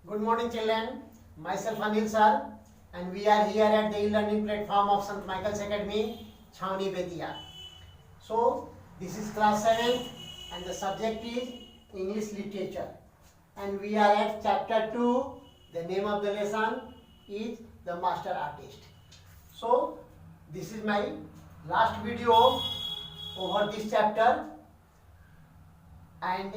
Good morning, children. Myself Anil sir, and we are here at the e-learning platform of St. Michael's Academy, Chhauni Betia. So, this is class 7th, and the subject is English literature. And we are at chapter 2. The name of the lesson is The Master Artist. So, this is my last video over this chapter, and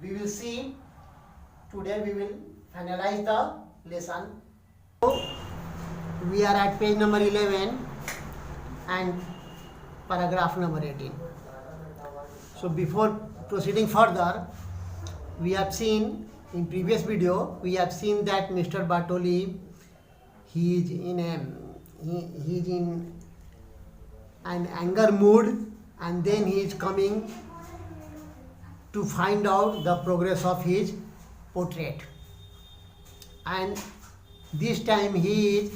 we will see today we will finalize the lesson. So, we are at page number 11 and paragraph number 18. So before proceeding further, we have seen in previous video, we have seen that Mr. Bartoli, he is in an anger mood, and then he is coming to find out the progress of his portrait. And this time he is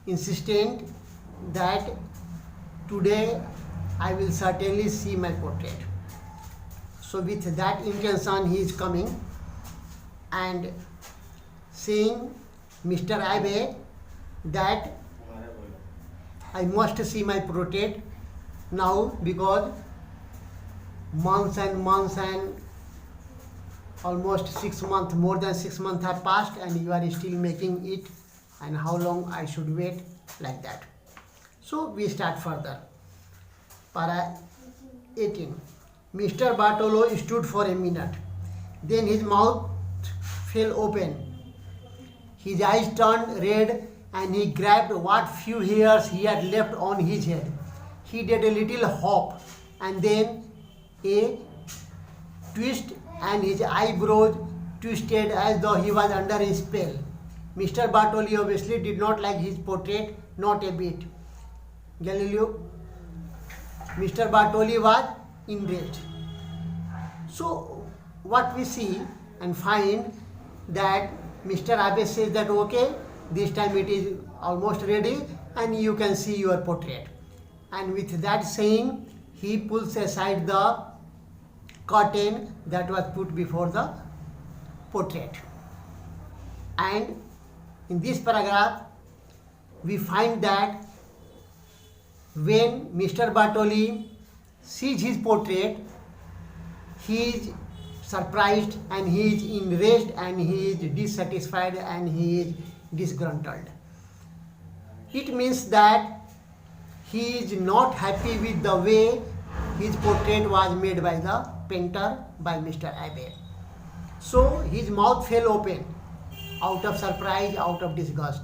insistent that today I will certainly see my portrait. So with that intention he is coming and saying Mr. Abe that I must see my portrait now, because months and almost 6 months, more than 6 months have passed, and you are still making it, and how long I should wait, like that. So we start further. Para 18. Mr. Bartolo stood for a minute. Then his mouth fell open. His eyes turned red, and he grabbed what few hairs he had left on his head. He did a little hop, and then a twist, and his eyebrows twisted as though he was under a spell. Mr. Bartoli obviously did not like his portrait, not a bit. Galileo, Mr. Bartoli was enraged. So what we see and find that Mr. Abe says that okay, this time it is almost ready and you can see your portrait. And with that saying, he pulls aside the curtain that was put before the portrait. And in this paragraph, we find that when Mr. Bartoli sees his portrait, he is surprised and he is enraged and he is dissatisfied and he is disgruntled. It means that he is not happy with the way his portrait was made by the painter, by Mr. Abe. So his mouth fell open out of surprise, out of disgust.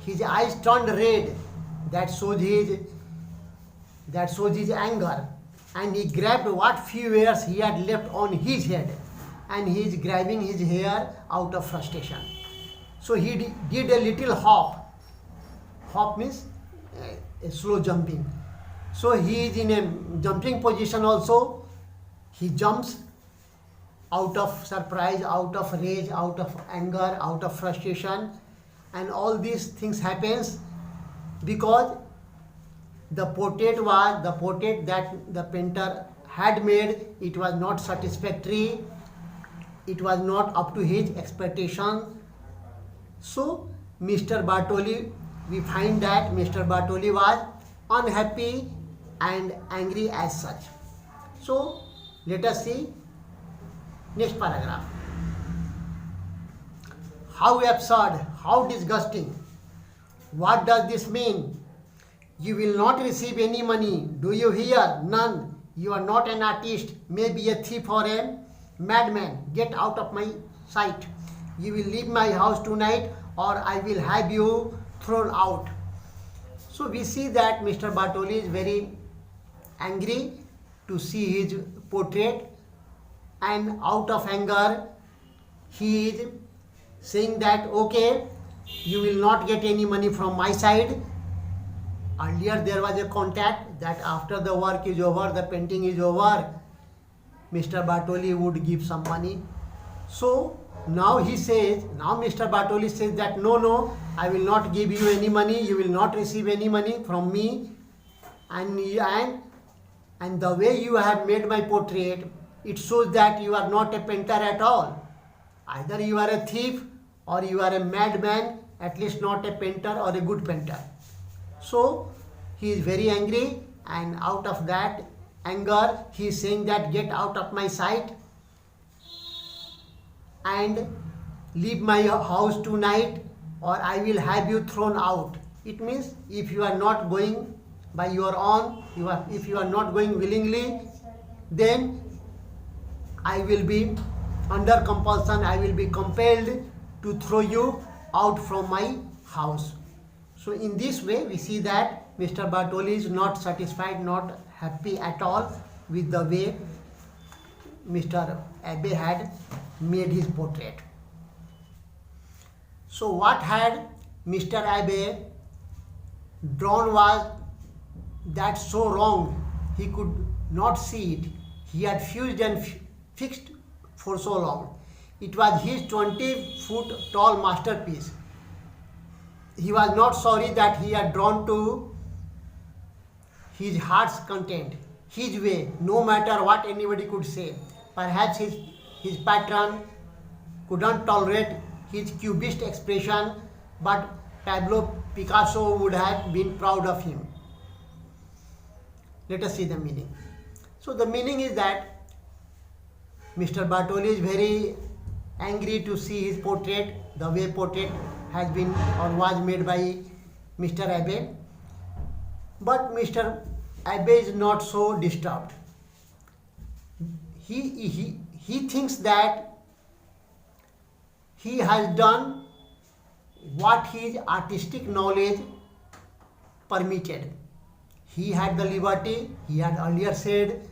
His eyes turned red, that shows his anger, and he grabbed what few hairs he had left on his head, and he is grabbing his hair out of frustration. So he did a little hop. Hop means a slow jumping. So he is in a jumping position also. He jumps out of surprise, out of rage, out of anger, out of frustration, and all these things happens because the portrait that the painter had made, it was not satisfactory, it was not up to his expectation. So Mr. Bartoli, we find that Mr. Bartoli was unhappy and angry as such. So let us see next paragraph. How absurd, how disgusting. What does this mean? You will not receive any money. Do you hear? None. You are not an artist, maybe a thief or a madman. Get out of my sight. You will leave my house tonight or I will have you thrown out. So we see that Mr. Bartoli is very angry to see his portrait, and out of anger he is saying that okay, you will not get any money from my side. Earlier there was a contact that after the work is over, the painting is over, Mr. Bartoli would give some money. So now Mr. Bartoli says that no, I will not give you any money, you will not receive any money from me, and the way you have made my portrait, it shows that you are not a painter at all. Either you are a thief or you are a madman, at least not a painter or a good painter. So he is very angry, and out of that anger he is saying that get out of my sight and leave my house tonight or I will have you thrown out. It means if you are not going by your own, if you are not going willingly, then I will be under compulsion, I will be compelled to throw you out from my house. So in this way we see that Mr. Bartoli is not satisfied, not happy at all with the way Mr. Abbe had made his portrait. So what had Mr. Abbe drawn was that so wrong he could not see it. He had fused and fixed for so long. It was his 20-foot tall masterpiece. He was not sorry that he had drawn to his heart's content, his way, no matter what anybody could say. Perhaps his patron couldn't tolerate his cubist expression, but Pablo Picasso would have been proud of him. Let us see the meaning. So the meaning is that Mr. Bartoli is very angry to see his portrait, the way portrait has been or was made by Mr. Abbe. But Mr. Abbe is not so disturbed. He thinks that he has done what his artistic knowledge permitted. He had the liberty, he had earlier said,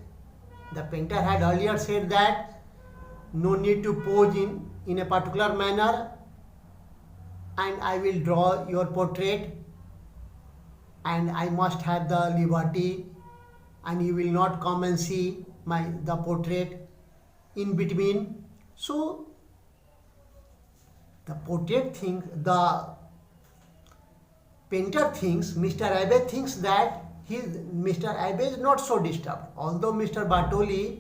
the painter had earlier said that no need to pose in a particular manner and I will draw your portrait and I must have the liberty and you will not come and see the portrait in between. So the painter thinks, Mr. Abbe thinks that Mr. Abbe is not so disturbed. Although Mr. Bartoli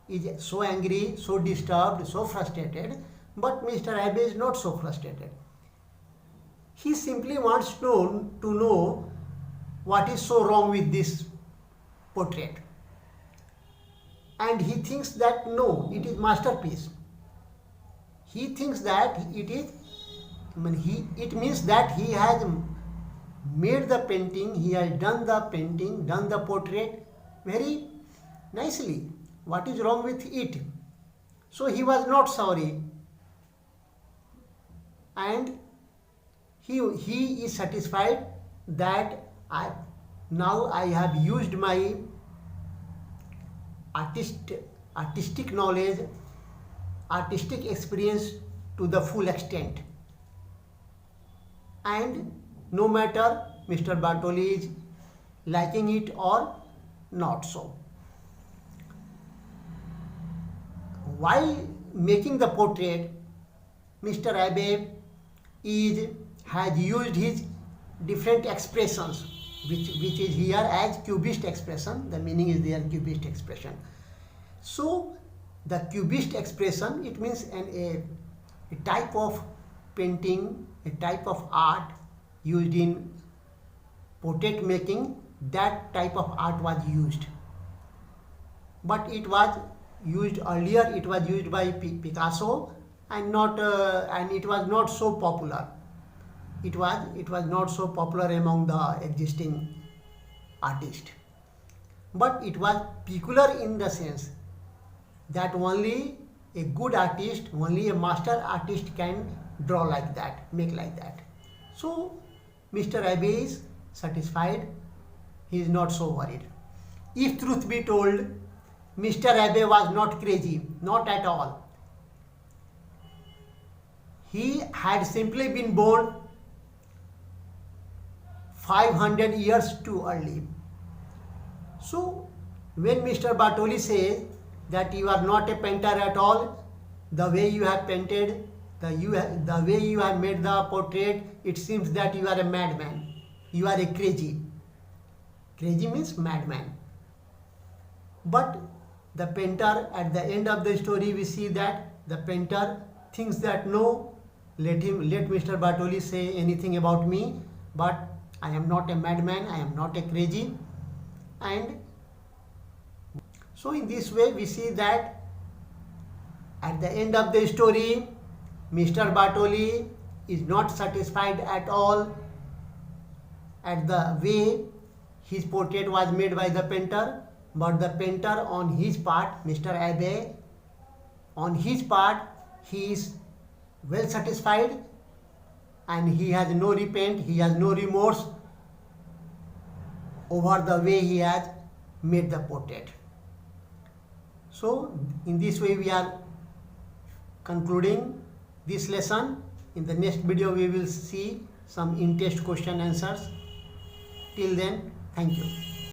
is so angry, so disturbed, so frustrated, but Mr. Abbe is not so frustrated. He simply wants to know what is so wrong with this portrait. And he thinks that no, it is masterpiece. He thinks that it means that he has made the painting, he has done the painting, done the portrait very nicely. What is wrong with it? So he was not sorry. And he is satisfied that now I have used my artistic knowledge, artistic experience to the full extent. And no matter Mr. Bartoli is liking it or not so. While making the portrait, Mr. Abbe has used his different expressions, which is here as cubist expression. The meaning is there, cubist expression. So the cubist expression, it means a type of painting, a type of art used in portrait making. That type of art was used, but it was used earlier. It was used by Picasso, and it was not so popular. It was not so popular among the existing artists, but it was peculiar in the sense that only a good artist, only a master artist can draw like that, make like that. So Mr. Abbe is satisfied, he is not so worried. If truth be told, Mr. Abbe was not crazy, not at all. He had simply been born 500 years too early. So when Mr. Bartoli says that you are not a painter at all, the way you have painted, the way you have made the portrait, it seems that you are a madman. You are a crazy. Crazy means madman. But the painter, at the end of the story, we see that the painter thinks that no, let Mr. Bartoli say anything about me, but I am not a madman, I am not a crazy. And so in this way we see that at the end of the story, Mr. Bartoli is not satisfied at all at the way his portrait was made by the painter, but the painter on his part, Mr. Abe, on his part, he is well satisfied and he has no repent, he has no remorse over the way he has made the portrait. So in this way we are concluding this lesson. In the next video we will see some in-test question answers. Till then, thank you.